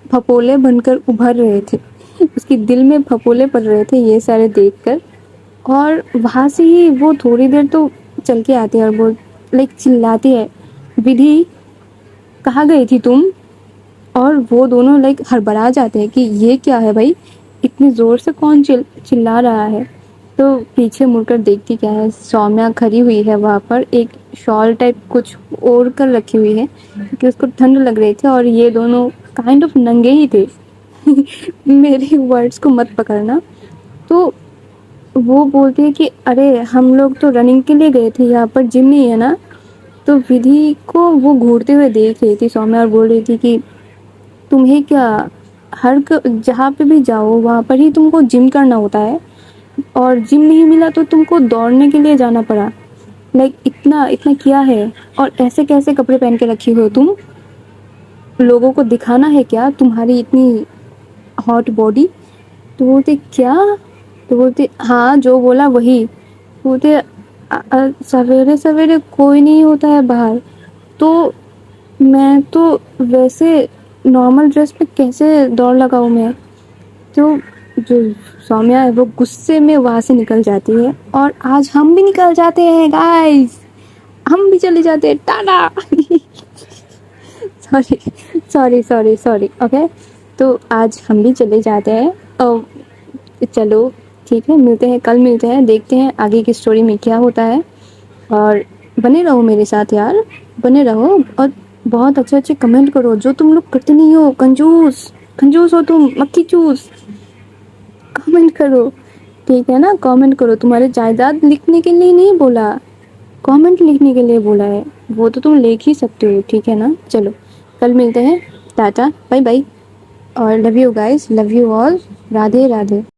Speaker 1: پھپولے بن کر ابھر رہے تھے، اس کی دل میں پھپولے پڑ رہے تھے یہ سارے دیکھ کر. اور وہاں سے ہی وہ تھوڑی دیر تو چل کے آتی ہے اور وہ چلاتی ہے ودھی کہاں گئی تھی تم؟ اور وہ دونوں ہڑبڑا جاتے ہیں کہ یہ کیا ہے بھائی، اتنی زور سے کون چلا رہا ہے. تو پیچھے مڑ کر دیکھتی کیا ہے, سومیا کھڑی ہوئی ہے وہاں پر, ایک شال ٹائپ کچھ اوڑھ کر رکھی ہوئی ہے کیونکہ اس کو ٹھنڈ لگ رہی تھی, اور یہ دونوں کائنڈ آف ننگے ہی تھے. میرے ورڈس کو مت پکڑنا. تو وہ بولتی ہے کہ ارے ہم لوگ تو رننگ کے لیے گئے تھے, یہاں پر جم نہیں ہے نا. تو ودھی کو وہ گھورتے ہوئے دیکھ رہی تھی سومیا, اور بول رہی تھی کہ تمہیں کیا, جہاں پہ بھی جاؤ وہاں پر ہی تم کو جم کرنا ہوتا ہے, اور جم نہیں ملا تو تم کو دوڑنے کے لیے جانا پڑا. لائک اتنا کیا ہے, اور ایسے کیسے کپڑے پہن کے رکھی ہو تم, لوگوں کو دکھانا ہے کیا تمہاری اتنی ہاٹ باڈی. تو بولتے کیا, تو بولتے ہاں جو بولا وہی. بولتے سویرے سویرے کوئی نہیں ہوتا ہے باہر, تو میں تو ویسے نارمل ڈریس پہ کیسے دوڑ لگاؤں میں. تو جو سومیا ہے وہ غصے میں وہاں سے نکل جاتی ہے, اور آج ہم بھی نکل جاتے ہیں گائز, ہم بھی چلے جاتے ہیں, ٹاٹا. Sorry okay. تو آج ہم بھی چلے جاتے ہیں. چلو ٹھیک ہے, ملتے ہیں کل, ملتے ہیں, دیکھتے ہیں آگے کی اسٹوری میں کیا ہوتا ہے. اور بنے رہو میرے ساتھ یار, بنے رہو, اور بہت اچھے اچھے کمنٹ کرو جو تم لوگ کرتے نہیں ہو. کنجوس ہو تم, مکھی چوس. کامنٹ کرو, ٹھیک ہے نا, کامنٹ کرو. تمہارے جائیداد لکھنے کے لیے نہیں بولا, کامنٹ لکھنے کے لیے بولا ہے. وہ تو تم لکھ ہی سکتے ہو, ٹھیک ہے نا. چلو کل ملتے ہیں, ٹاٹا بائی بائی, اور love you guys, love you all, Radhe Radhe.